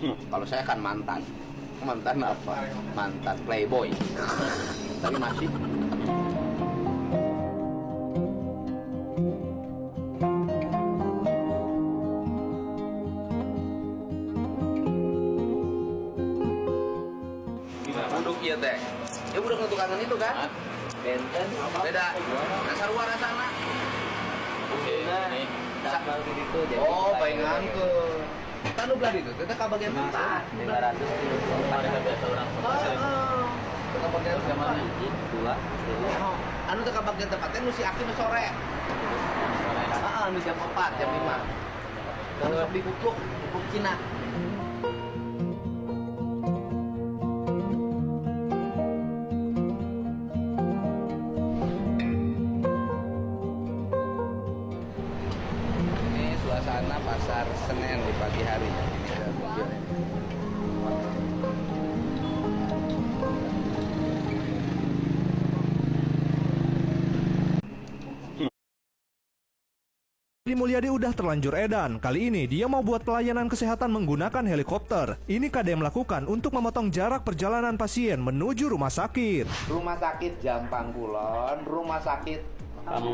Kalau saya kan mantan. Mantan apa? Mantan playboy. Tapi masih. Duduk ya teh. Ya udah ngetukangan itu kan? Benten. Beda. Dasar luar sana. Oh, bayangan ke. Kan lu beladi itu, kita ke bagian tempat. 500 kilo. Ada biasa orang ke bagian mana? Dua. Anu ke bagian tempatnya nu si Aki nu sore. Nu jam 4, jam 5. Kalau di kupluk Cina. Suasana pasar Senen di pagi hari. Deddy Mulyadi udah terlanjur edan. Kali ini dia mau buat pelayanan kesehatan menggunakan helikopter. Ini KDM lakukan untuk memotong jarak perjalanan pasien menuju rumah sakit. Rumah sakit Jampang Kulon, rumah sakit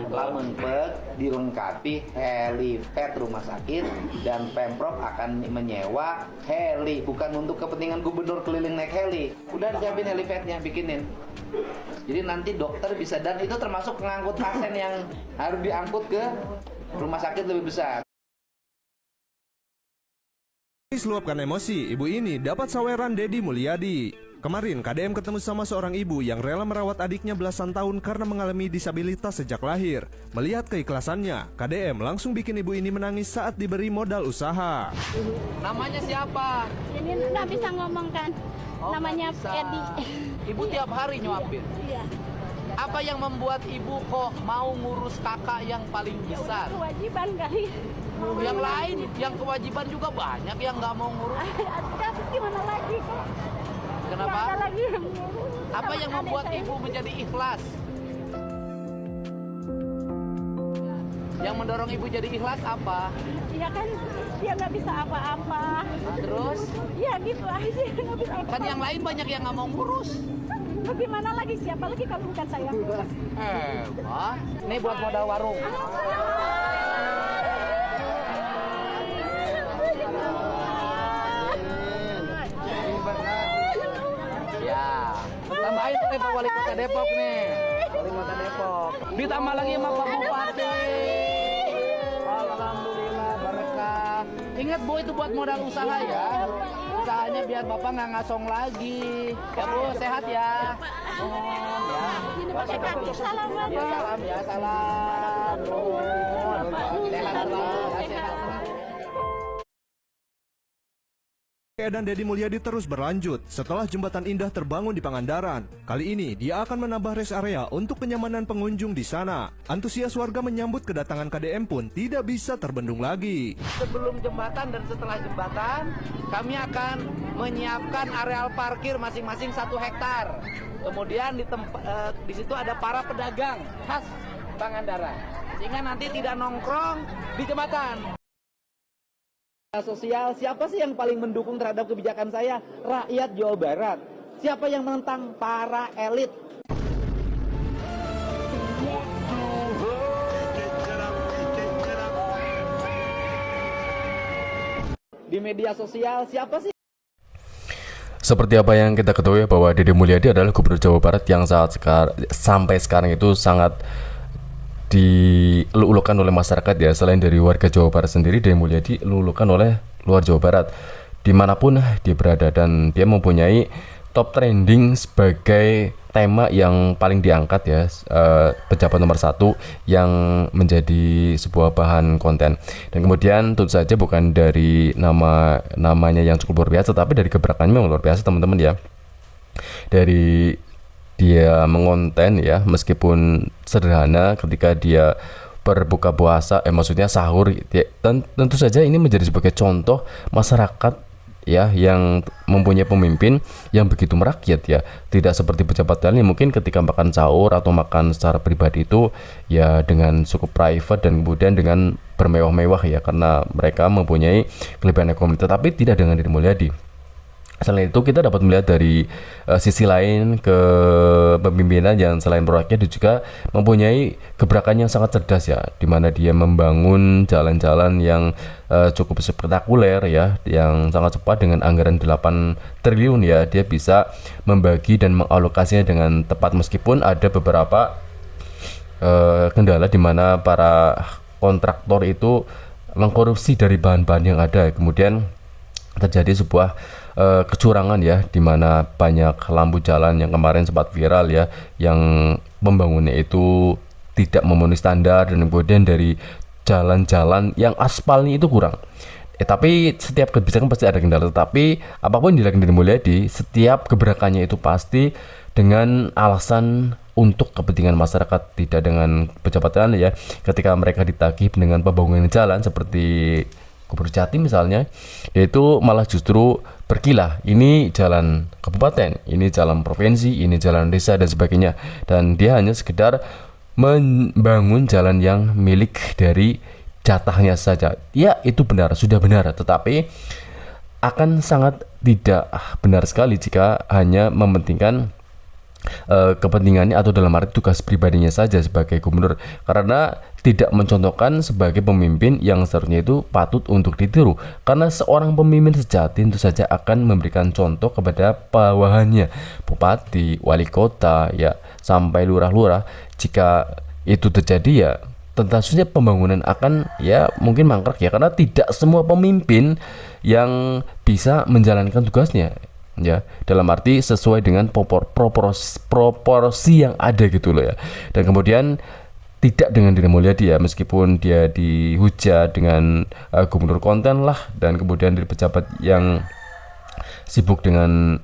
Lamunpek dilengkapi helipad rumah sakit, dan Pemprov akan menyewa heli, bukan untuk kepentingan gubernur keliling naik heli. Udah disiapin helipadnya, bikinin. Jadi nanti dokter bisa, dan itu termasuk pengangkut pasien yang harus diangkut ke rumah sakit lebih besar. Luapkan emosi, ibu ini dapat saweran Deddy Mulyadi. Kemarin KDM ketemu sama seorang ibu yang rela merawat adiknya belasan tahun karena mengalami disabilitas sejak lahir. Melihat keikhlasannya, KDM langsung bikin ibu ini menangis saat diberi modal usaha. Namanya siapa? Ini nggak bisa ngomong kan. Namanya Edi. Ibu tiap hari nyuapin. Iya. Apa yang membuat ibu kok mau ngurus kakak yang paling besar? Kewajiban kali. Yang lain, yang kewajiban juga banyak yang nggak mau ngurus. Tapi gimana lagi kok? Kenapa? Nggak ada lagi yang ngurus. Apa yang membuat ibu menjadi ikhlas? Yang mendorong ibu jadi ikhlas apa? Iya kan, dia nggak bisa apa-apa. Terus? Iya gitu aja, nggak bisa apa-apa. Kan yang lain banyak yang nggak mau ngurus. Bagaimana lagi, siapa lagi kalau bukan saya ngurus? Wah, ini buat modal warung. Ya, tambahin nih Pak Wali Kota Depok nih. Wali Kota Depok. Ditambah lagi sama Pak Bupati. Alhamdulillah, berkah. Ingat Bu, itu buat modal usaha ya. Usahanya biar Bapak nggak ngasong lagi. Ya Bu, sehat ya. Ya. Salam Ya, salam ya, salam. Sehat selalu, ya, sehat selalu. Dan Deddy Mulyadi terus berlanjut setelah Jembatan Indah terbangun di Pangandaran. Kali ini dia akan menambah rest area untuk kenyamanan pengunjung di sana. Antusias warga menyambut kedatangan KDM pun tidak bisa terbendung lagi. Sebelum jembatan dan setelah jembatan, kami akan menyiapkan areal parkir masing-masing 1 hektar. Kemudian di situ ada para pedagang khas Pangandaran, sehingga nanti tidak nongkrong di jembatan. Sosial, siapa sih yang paling mendukung terhadap kebijakan saya? Rakyat Jawa Barat. Siapa yang menentang? Para elit. Di media sosial, siapa sih? Seperti apa yang kita ketahui bahwa Deddy Mulyadi adalah Gubernur Jawa Barat yang sampai sekarang itu sangat dilulukan oleh masyarakat ya. Selain dari warga Jawa Barat sendiri, Deddy Mulyadi dilulukan oleh luar Jawa Barat dimanapun dia berada, dan dia mempunyai top trending sebagai tema yang paling diangkat ya, pejabat nomor 1 yang menjadi sebuah bahan konten. Dan kemudian tentu saja bukan dari namanya yang cukup luar biasa, tapi dari gebrakannya yang luar biasa teman-teman ya. Dari dia mengonten ya, meskipun sederhana ketika dia berbuka puasa, maksudnya sahur, dan tentu saja ini menjadi sebagai contoh masyarakat ya yang mempunyai pemimpin yang begitu merakyat ya, tidak seperti pejabat lain yang mungkin ketika makan sahur atau makan secara pribadi itu ya dengan cukup private dan kemudian dengan bermewah-mewah ya, karena mereka mempunyai kelebihan ekonomi, tetapi tidak dengan Deddy Mulyadi. Selain itu kita dapat melihat dari sisi lain kepemimpinan yang selain proyeknya dia juga mempunyai gebrakan yang sangat cerdas ya, di mana dia membangun jalan-jalan yang cukup spektakuler ya, yang sangat cepat dengan anggaran 8 triliun ya, dia bisa membagi dan mengalokasinya dengan tepat meskipun ada beberapa kendala di mana para kontraktor itu mengkorupsi dari bahan-bahan yang ada, kemudian terjadi sebuah kecurangan ya, di mana banyak lampu jalan yang kemarin sempat viral ya, yang pembangunnya itu tidak memenuhi standar, dan kemudian dari jalan-jalan yang aspalnya itu kurang. Tapi setiap kebijakan pasti ada kendala, tetapi apapun yang dilakukan Deddy Mulyadi, setiap gebrakannya itu pasti dengan alasan untuk kepentingan masyarakat, tidak dengan pejabat lain ya. Ketika mereka ditagih dengan pembangunan jalan seperti Gubernur Jatim misalnya, yaitu malah justru berkilah, ini jalan kabupaten, ini jalan provinsi, ini jalan desa dan sebagainya, dan dia hanya sekedar membangun jalan yang milik dari jatahnya saja. Ya itu benar, sudah benar, tetapi akan sangat tidak benar sekali jika hanya mementingkan kepentingannya atau dalam arti tugas pribadinya saja sebagai gubernur, karena tidak mencontohkan sebagai pemimpin yang seharusnya itu patut untuk ditiru, karena seorang pemimpin sejati tentu saja akan memberikan contoh kepada bawahannya, bupati, wali kota ya, sampai lurah-lurah. Jika itu terjadi ya tentu saja pembangunan akan ya mungkin mangkrak ya, karena tidak semua pemimpin yang bisa menjalankan tugasnya ya, dalam arti sesuai dengan proporsi yang ada gitu loh ya. Dan kemudian tidak dengan Deddy Mulyadi ya, meskipun dia dihujat dengan gubernur konten lah, dan kemudian dari pejabat yang sibuk dengan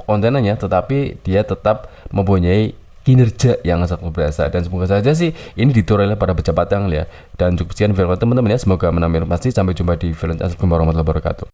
kontenannya, tetapi dia tetap mempunyai kinerja yang sangat luar biasa. Dan semoga saja sih ini ditiru oleh para pejabat yang ya. Dan cukup sekian video teman-teman ya, semoga menambah informasi. Sampai jumpa di video selanjutnya. Assalamualaikum warahmatullahi wabarakatuh.